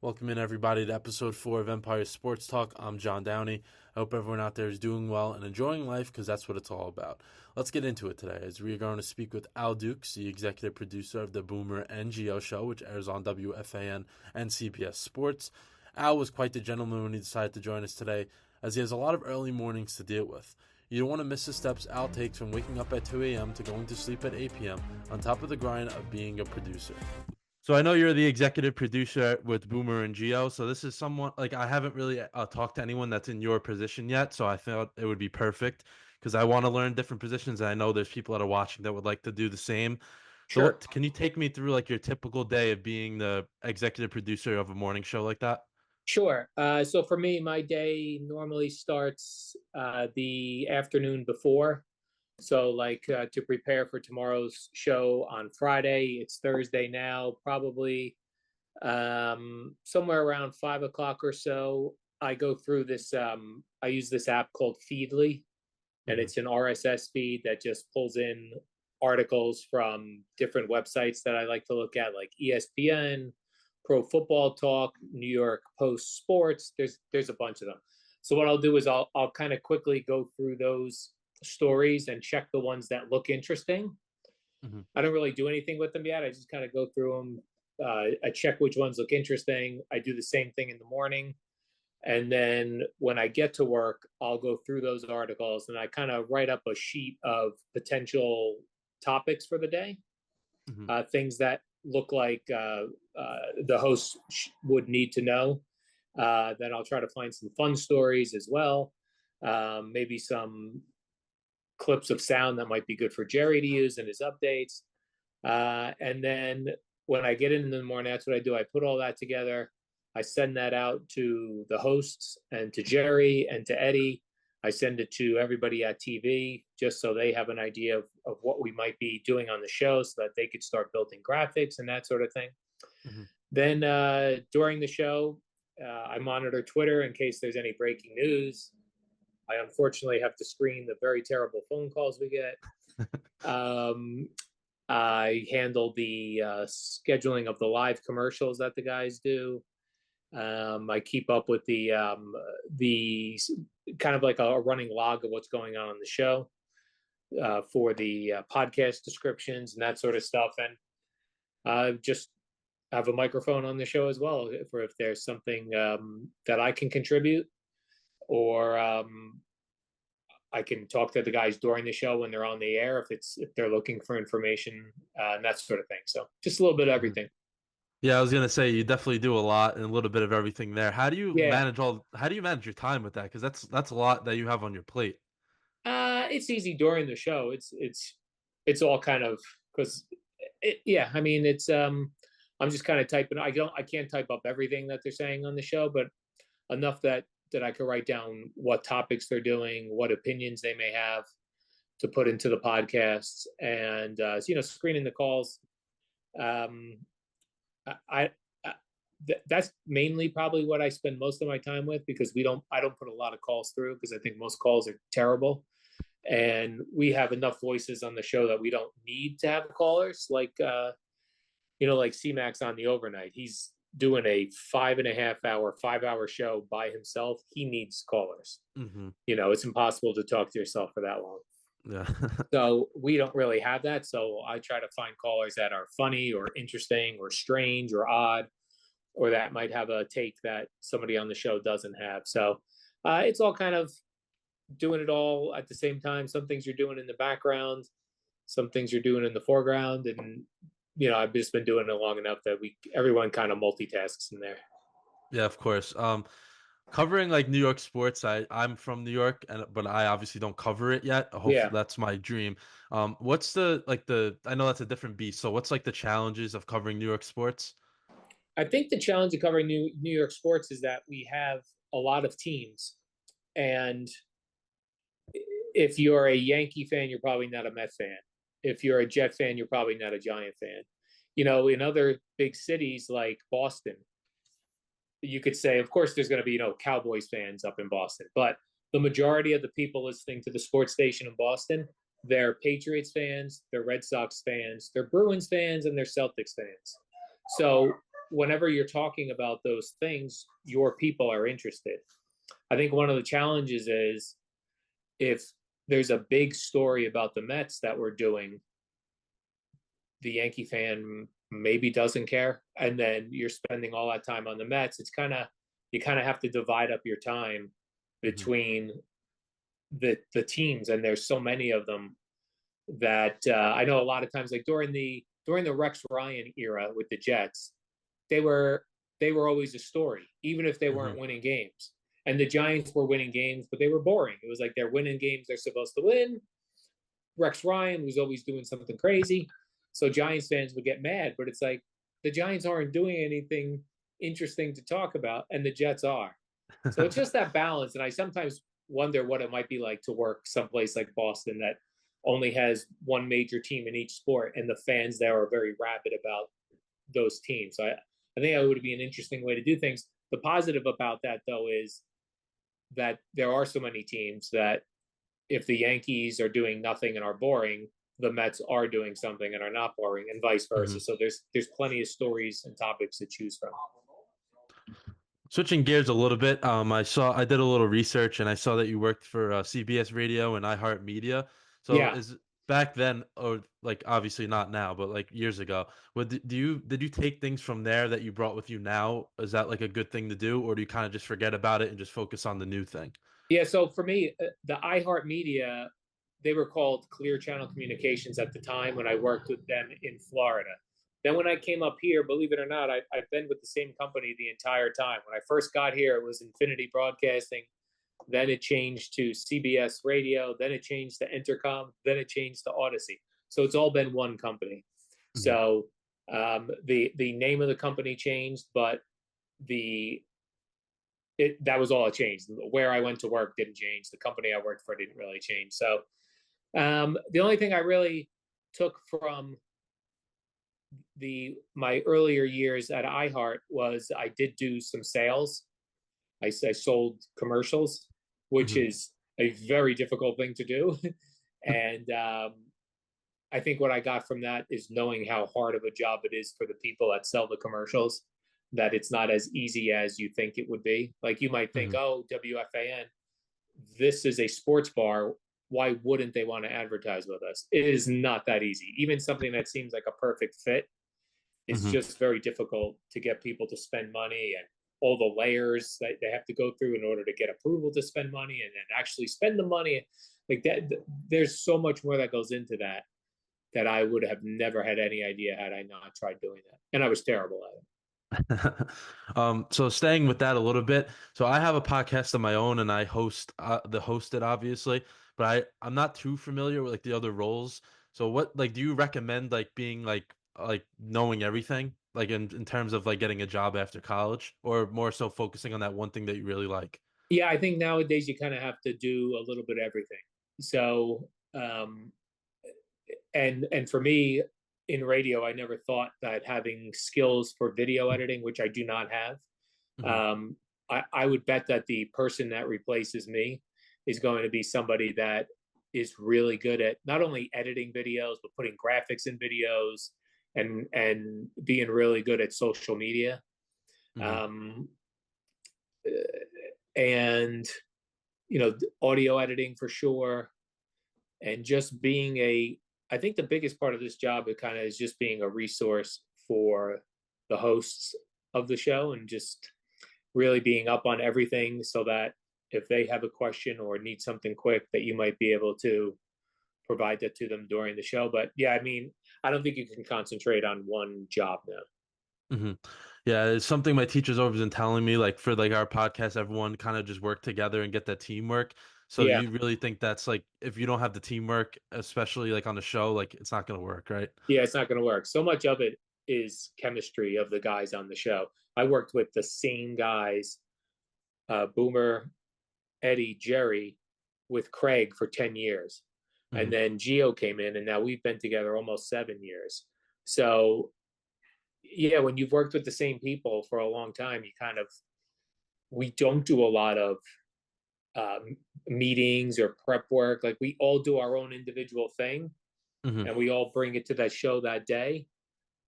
Welcome in, everybody, to episode 4 of Empire Sports Talk. I'm John Downey. I hope everyone out there is doing well and enjoying life, because that's what it's all about. Let's get into it today, as we are going to speak with Al Dukes, the executive producer of the Boomer and Gio show, which airs on WFAN and CBS Sports. Al was quite the gentleman when he decided to join us today, as he has a lot of early mornings to deal with. You don't want to miss the steps Al takes from waking up at 2 a.m. to going to sleep at 8 p.m. on top of the grind of being a producer. So I know you're the executive producer with Boomer and Gio. So this is someone, like, I haven't really talked to anyone that's in your position yet. So I thought it would be perfect, because I want to learn different positions. And I know there's people that are watching that would like to do the same. So Sure. can you take me through like your typical day of being the executive producer of a morning show like that? Sure. So for me, my day normally starts the afternoon before. So, to prepare for tomorrow's show on Friday, it's Thursday now, probably somewhere around 5 o'clock or so. I go through this, I use this app called Feedly, and Mm-hmm. it's an RSS feed that just pulls in articles from different websites that I like to look at, like ESPN, Pro Football Talk, New York Post Sports. There's a bunch of them. So what I'll do is I'll kind of quickly go through those stories and check the ones that look interesting. Mm-hmm. I don't really do anything with them yet. I just kind of go through them. I check which ones look interesting. I do the same thing in the morning. And then when I get to work, I'll go through those articles and I kind of write up a sheet of potential topics for the day, Mm-hmm. things that look like the host would need to know. Then I'll try to find some fun stories as well. Maybe some clips of sound that might be good for Jerry to use in his updates. And then when I get in the morning, that's what I do. I put all that together. I send that out to the hosts and to Jerry and to Eddie. I send it to everybody at TV just so they have an idea of what we might be doing on the show, so that they could start building graphics and that sort of thing. Mm-hmm. Then during the show, I monitor Twitter in case there's any breaking news. I unfortunately have to screen the very terrible phone calls we get. I handle the scheduling of the live commercials that the guys do. I keep up with the kind of like a running log of what's going on the show, for the podcast descriptions and that sort of stuff. And just have a microphone on the show as well, for if there's something that I can contribute, or I can talk to the guys during the show when they're on the air, if they're looking for information, and that sort of thing. So just a little bit of Mm-hmm. everything. Yeah, I was gonna say you definitely do a lot and a little bit of everything there. How do you Yeah, manage How do you manage your time with that? Because that's a lot that you have on your plate. it's easy during the show. It's all kind of, because yeah. I mean, it's I'm just kind of typing. I can't type up everything that they're saying on the show, but enough that I could write down what topics they're doing, what opinions they may have to put into the podcasts, and screening the calls. Um, I, I that's mainly probably what I spend most of my time with, because I don't put a lot of calls through, because I think most calls are terrible, and we have enough voices on the show that we don't need to have callers, like C-Max on the overnight. He's doing a 5.5 hour, 5 hour show by himself. He needs callers. Mm-hmm. It's impossible to talk to yourself for that long. Yeah. So we don't really have that. So I try to find callers that are funny or interesting or strange or odd, or that might have a take that somebody on the show doesn't have. So it's all kind of doing it all at the same time. Some things you're doing in the background, some things you're doing in the foreground, and I've just been doing it long enough that everyone kind of multitasks in there. Yeah, of course. Covering like New York sports, I'm from New York, but I obviously don't cover it yet. Hopefully, Yeah, that's my dream. What's the I know that's a different beast. So what's like the challenges of covering New York sports? I think the challenge of covering New York sports is that we have a lot of teams, and if you're a Yankee fan, you're probably not a Met fan. If you're a Jet fan, you're probably not a Giant fan. In other big cities like Boston, you could say, of course, there's going to be Cowboys fans up in Boston, but the majority of the people listening to the sports station in Boston, they're Patriots fans, they're Red Sox fans, they're Bruins fans, and they're Celtics fans. So whenever you're talking about those things, your people are interested. I think one of the challenges is if there's a big story about the Mets that we're doing, the Yankee fan maybe doesn't care, and then you're spending all that time on the Mets. It's kind of, you kind of have to divide up your time Hmm. between the teams, and there's so many of them that I know a lot of times, like during the Rex Ryan era with the Jets, they were they were always a story, even if they Hmm. weren't winning games. And the Giants were winning games, but they were boring. It was like they're winning games they're supposed to win. Rex Ryan was always doing something crazy, so Giants fans would get mad. But it's like the Giants aren't doing anything interesting to talk about, and the Jets are. So it's just that balance. And I sometimes wonder what it might be like to work someplace like Boston that only has one major team in each sport, and the fans there are very rabid about those teams. So I think that would be an interesting way to do things. The positive about that, though, is that there are so many teams that if the Yankees are doing nothing and are boring, the Mets are doing something and are not boring, and vice Hmm. versa. So there's plenty of stories and topics to choose from. Switching gears a little bit, I did a little research and I saw that you worked for CBS Radio and iHeartMedia. So Yeah, is back then, or like obviously not now, but like years ago, did you take things from there that you brought with you now? Is that like a good thing to do, or do you kind of just forget about it and just focus on the new thing? yeah. So for me, the iHeartMedia, they were called Clear Channel Communications at the time when I worked with them in Florida. Then when I came up here, believe it or not, I've been with the same company the entire time. When I first got here, it was Infinity Broadcasting. Then it changed to CBS Radio. Then it changed to Entercom. Then it changed to Odyssey. So it's all been one company. Hmm. So the name of the company changed, but the that was all it changed. Where I went to work didn't change. The company I worked for didn't really change. So the only thing I really took from the my earlier years at iHeart was I did do some sales. I sold commercials, which Hmm. is a very difficult thing to do. And I think what I got from that is knowing how hard of a job it is for the people that sell the commercials, that it's not as easy as you think it would be. Like you might think, Hmm. oh, WFAN, this is a sports bar. Why wouldn't they want to advertise with us? It is not that easy. Even something that seems like a perfect fit, it's Hmm. just very difficult to get people to spend money, and all the layers that they have to go through in order to get approval to spend money and then actually spend the money. Like that, there's so much more that goes into that that I would have never had any idea had I not tried doing that. And I was terrible at it. So staying with that a little bit. So I have a podcast of my own and I host it obviously, but I'm not too familiar with like the other roles. So what like do you recommend like being like knowing everything like in terms of like getting a job after college or more so focusing on that one thing that you really like? Yeah, I think nowadays you kind of have to do a little bit of everything. So, and for me in radio, I never thought that having skills for video editing, which I do not have, Hmm. um, I would bet that the person that replaces me is going to be somebody that is really good at not only editing videos but putting graphics in videos, and being really good at social media, Hmm. um, and audio editing for sure, and just being a I think the biggest part of this job, it kind of is just being a resource for the hosts of the show, and just really being up on everything so that if they have a question or need something quick, that you might be able to provide that to them during the show. But yeah, I mean, I don't think you can concentrate on one job now. Hmm. Yeah, it's something my teacher's always been telling me, like for like our podcast, everyone kind of just work together and get that teamwork. So Yeah, you really think that's like if you don't have the teamwork, especially like on the show, like it's not gonna work, right? yeah, it's not going to work. So much of it is chemistry of the guys on the show. I worked with the same guys, Boomer, Eddie, Jerry, with Craig for 10 years. And Hmm. then Gio came in, and now we've been together almost 7 years. So, yeah, when you've worked with the same people for a long time, you kind of, we don't do a lot of meetings or prep work. Like we all do our own individual thing, Hmm. and we all bring it to that show that day.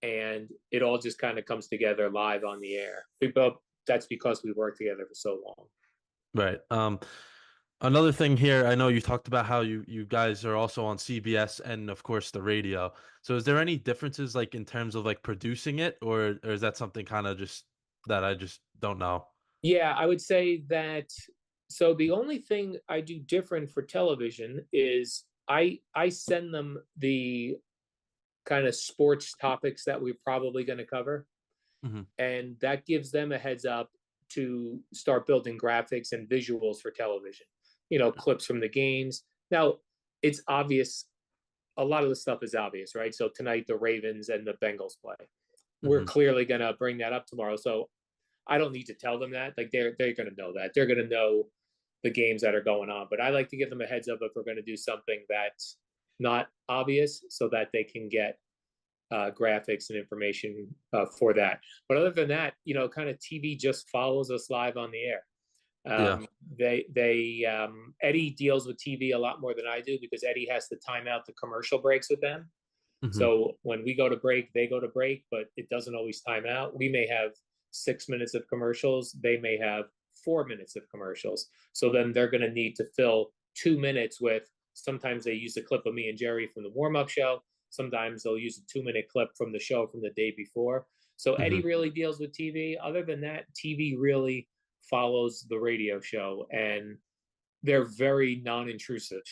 and it all just kind of comes together live on the air. But that's because we worked together for so long. Right. Another thing here, I know you talked about how you guys are also on CBS and of course the radio. So is there any differences like in terms of like producing it, or is that something kind of just that I just don't know? Yeah, I would say that. So the only thing I do different for television is I send them the kind of sports topics that we're probably going to cover, Hmm. and that gives them a heads up to start building graphics and visuals for television. Clips from the games. Now, it's obvious. A lot of the stuff is obvious, right? So tonight the Ravens and the Bengals play. We're Hmm. clearly going to bring that up tomorrow. So I don't need to tell them that. Like they're going to know that. They're going to know the games that are going on. But I like to give them a heads up if we're going to do something that's not obvious, so that they can get graphics and information for that. But other than that, kind of TV just follows us live on the air. Yeah. Eddie deals with TV a lot more than I do, because Eddie has to time out the commercial breaks with them. Hmm. So when we go to break, they go to break, but it doesn't always time out. We may have 6 minutes of commercials. They may have 4 minutes of commercials. So then they're going to need to fill 2 minutes with, sometimes they use a clip of me and Jerry from the warm up show. Sometimes they'll use a 2 minute clip from the show from the day before. So Eddie Hmm. really deals with TV. Other than that, TV really follows the radio show, and they're very non-intrusive.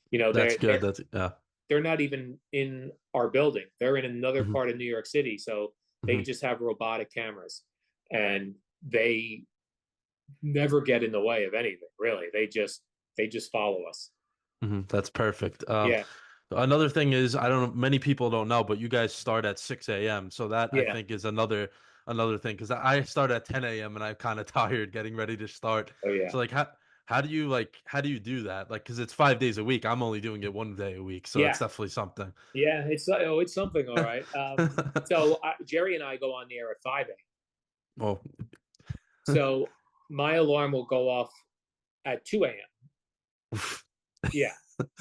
You know, That's they're good. they're That's yeah. they're not even in our building. They're in another Hmm. part of New York City. So they Hmm. just have robotic cameras, and they never get in the way of anything, really. They just follow us. Hmm. That's perfect. Yeah. Another thing is, I don't know, many people don't know, but you guys start at 6 a.m. So that I Yeah. think is another thing because I start at 10 a.m. and I'm kind of tired getting ready to start. Oh yeah. So like how do you do that? Like because it's 5 days a week. I'm only doing it one day a week, so it's Yeah. definitely something. Yeah. It's something, all right. So Jerry and I go on the air at 5 a.m. Well, So my alarm will go off at 2 a.m. Yeah.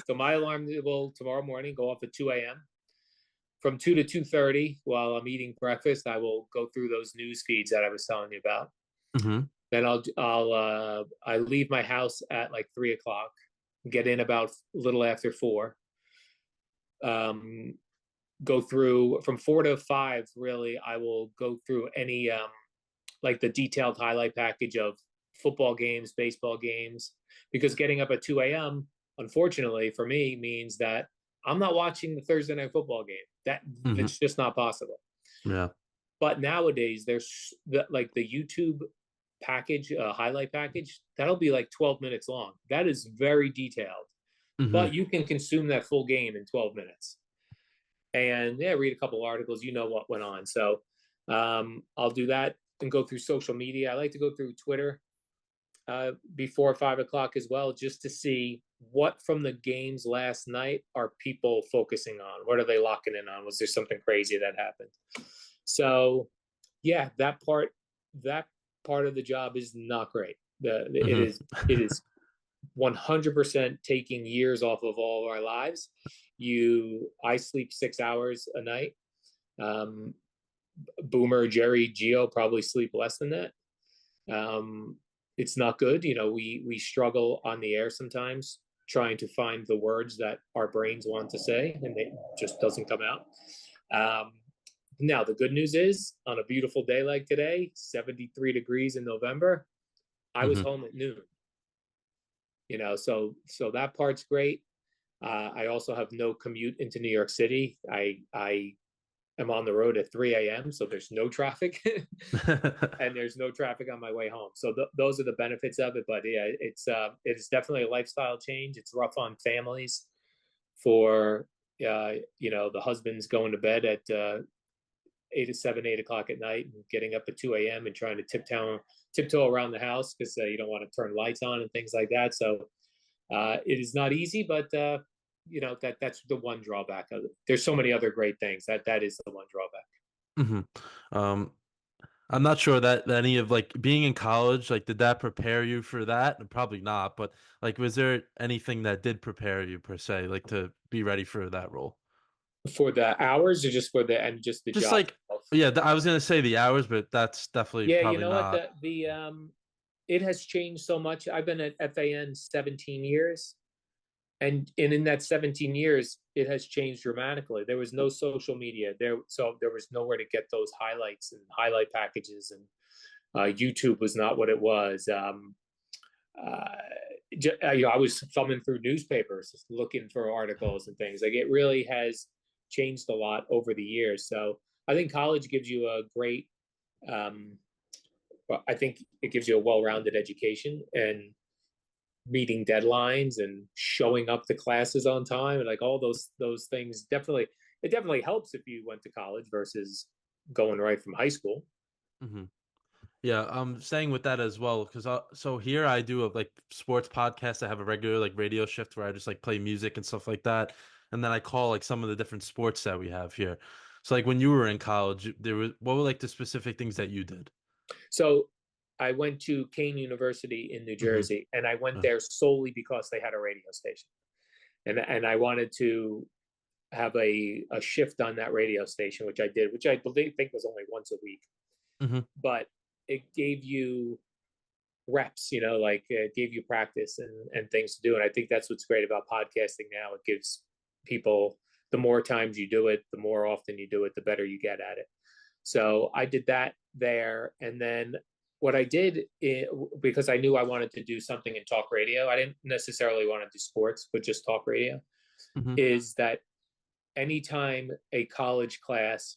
So my alarm will tomorrow morning go off at 2 a.m. From 2 to 2:30, while I'm eating breakfast, I will go through those news feeds that I was telling you about. hmm. Then I leave my house at like 3 o'clock, get in about a little after 4. Um, Go through from 4 to 5. Really, I will go through any like the detailed highlight package of football games, baseball games, because getting up at 2 a.m. unfortunately for me means that I'm not watching the Thursday night football game. Hmm. That's just not possible. Yeah. But nowadays, there's like the YouTube package, highlight package, that'll be like 12 minutes long. That is very detailed, Hmm. but you can consume that full game in 12 minutes. And yeah, read a couple articles, what went on. So I'll do that and go through social media. I like to go through Twitter before 5 o'clock as well, just to see what from the games last night are people focusing on. What are they locking in on? Was there something crazy that happened? So yeah, that part of the job is not great. It Hmm. is 100% taking years off of all of our lives. I sleep 6 hours a night. Um, Boomer, Jerry, Gio probably sleep less than that. Um, it's not good. We struggle on the air sometimes trying to find the words that our brains want to say, and it just doesn't come out. Um, Now the good news is, on a beautiful day like today, 73 degrees in November, I was Hmm. home at noon. So that part's great. I also have no commute into New York City. I am on the road at 3 a.m., so there's no traffic, and there's no traffic on my way home. So those are the benefits of it. But yeah, it's definitely a lifestyle change. It's rough on families for the husbands going to bed at 8 o'clock at night and getting up at 2 a.m. and trying to tiptoe around the house because you don't want to turn lights on and things like that. So it is not easy, but that's the one drawback of it. There's so many other great things. That is the one drawback. Hmm. Um, I'm not sure that any of like being in college, like, did that prepare you for that? Probably not, but like, was there anything that did prepare you per se, like to be ready for that role? For the hours, or just for the Just job like, itself? yeah, I was gonna say the hours, but that's definitely Yeah, you probably know what? not. The it has changed so much. I've been at FAN 17 years, and in that 17 years, it has changed dramatically. There was no social media there, so there was nowhere to get those highlights and highlight packages, and YouTube was not what it was. Uh, I was thumbing through newspapers looking for articles and things. Like, it really has changed a lot over the years. So I think college gives you a great, um, I think it gives you a well-rounded education and meeting deadlines and showing up to classes on time, and like all those things. Definitely, it definitely helps if you went to college versus going right from high school. Hmm. Yeah, I'm saying with that as well because so here I do a like sports podcast. I have a regular like radio shift where I just like play music and stuff like that, and then I call like some of the different sports that we have here. So like when you were in college, there was what were like the specific things that you did? So I went to Kane University in New Hmm. Jersey, and I went there solely because they had a radio station, and I wanted to have a shift on that radio station, which I did, which I think was only once a week, Hmm. but it gave you reps, like it gave you practice and things to do. And I think that's what's great about podcasting now. It gives people, the more times you do it, the more often you do it, the better you get at it. So I did that there. And then what I did, because I knew I wanted to do something in talk radio, I didn't necessarily want to do sports, but just talk radio, Hmm. is that anytime a college class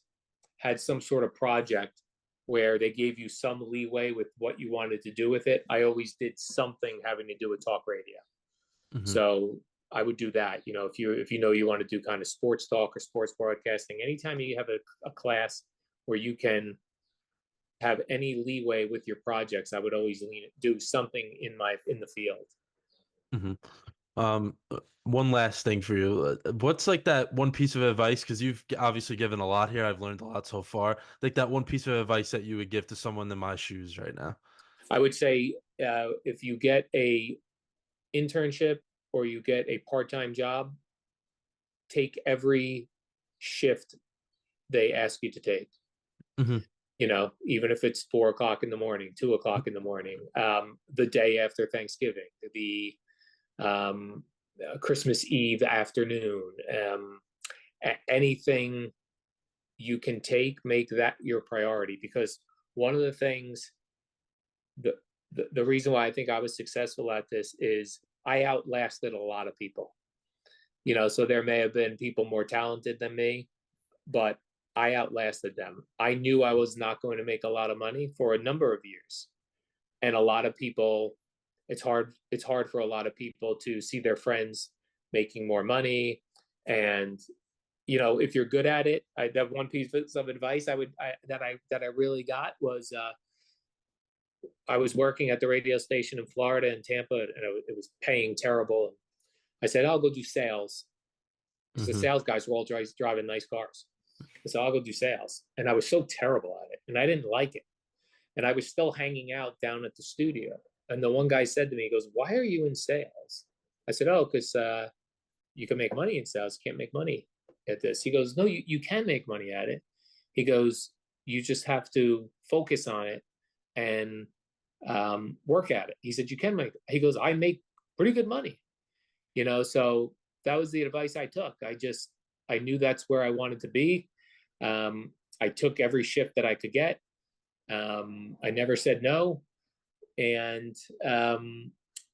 had some sort of project where they gave you some leeway with what you wanted to do with it, I always did something having to do with talk radio. Hmm. So I would do that. If you want to do kind of sports talk or sports broadcasting, anytime you have a class where you can have any leeway with your projects, I would always do something in the field. Hmm. One last thing for you. What's like that one piece of advice? Because you've obviously given a lot here. I've learned a lot so far. Like that one piece of advice that you would give to someone in my shoes right now. I would say if you get a internship or you get a part-time job, take every shift they ask you to take. Hmm. Even if it's 4 o'clock in the morning, 2 o'clock in the morning, the day after Thanksgiving, the Christmas Eve afternoon, anything you can make that your priority. Because one of the things, the, the reason why I think I was successful at this is I outlasted a lot of people. So there may have been people more talented than me, but I outlasted them. I knew I was not going to make a lot of money for a number of years. And a lot of people, it's hard for a lot of people to see their friends making more money. And if you're good at it, that one piece of advice that I really got was I was working at the radio station in Florida in Tampa, and it was paying terrible. I said, I'll go do sales, because the Hmm. sales guys were all driving nice cars. So I'll go do sales. And I was so terrible at it, and I didn't like it. And I was still hanging out down at the studio. And the one guy said to me, he goes, "Why are you in sales?" I said, "Oh, because you can make money in sales. You can't make money at this." He goes, "No, you can make money at it." He goes, "You just have to focus on it and work at it." He said, "You can make." He goes, "I make pretty good money." So that was the advice I took. I knew that's where I wanted to be. I took every shift that I could get. I never said no, and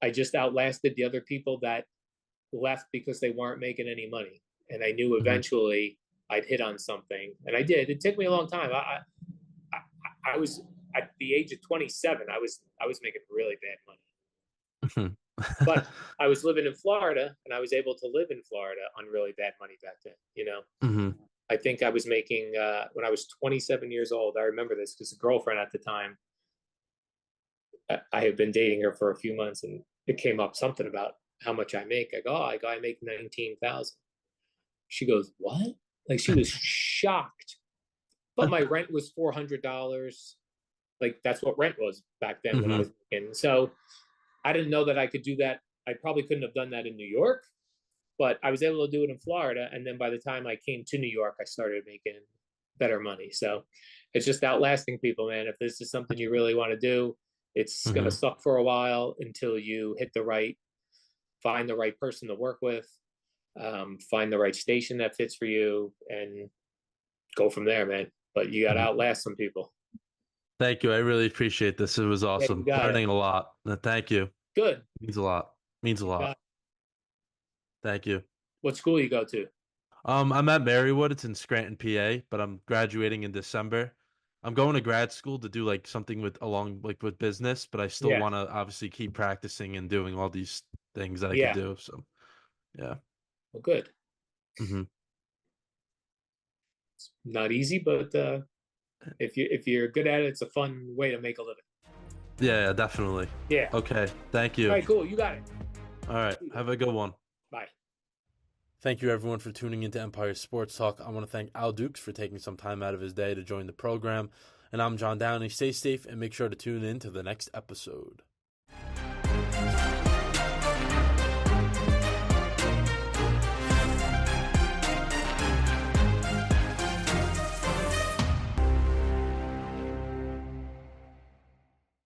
I just outlasted the other people that left because they weren't making any money. And I knew Hmm. eventually I'd hit on something, and I did. It took me a long time. I was at the age of 27. I was making really bad money, Hmm. but I was living in Florida, and I was able to live in Florida on really bad money back then. Hmm. I think I was making, when I was 27 years old, I remember this because a girlfriend at the time, I had been dating her for a few months, and it came up something about how much I make. I make 19,000. She goes, "What?" Like, she was shocked. But my rent was $400. Like, that's what rent was back then when I Hmm. was in. So I didn't know that I could do that. I probably couldn't have done that in New York, but I was able to do it in Florida. And then by the time I came to New York, I started making better money. So it's just outlasting people, man. If this is something you really want to do, it's going to Mm-hmm. suck for a while until you find the right person to work with, find the right station that fits for you, and go from there, man. But you got to Mm-hmm. outlast some people. Thank you. I really appreciate this. It was Yeah, you awesome. got it. Learning a lot. Thank you. Good. Means a lot. Means a You got lot. it. Thank you. What school you go to? I'm at Marywood. It's in Scranton, PA, but I'm graduating in December. I'm going to grad school to do like something with business, but I still Yeah. want to obviously keep practicing and doing all these things that I could Yeah. do. So yeah. Well, good. Hmm. Not easy, but if you're good at it, it's a fun way to make a living. Yeah, definitely. Yeah. Okay. Thank All you. right, cool. You got it. All right. Have a good one. Bye. Thank you, everyone, for tuning into Empire Sports Talk. I want to thank Al Dukes for taking some time out of his day to join the program. And I'm John Downey. Stay safe and make sure to tune in to the next episode.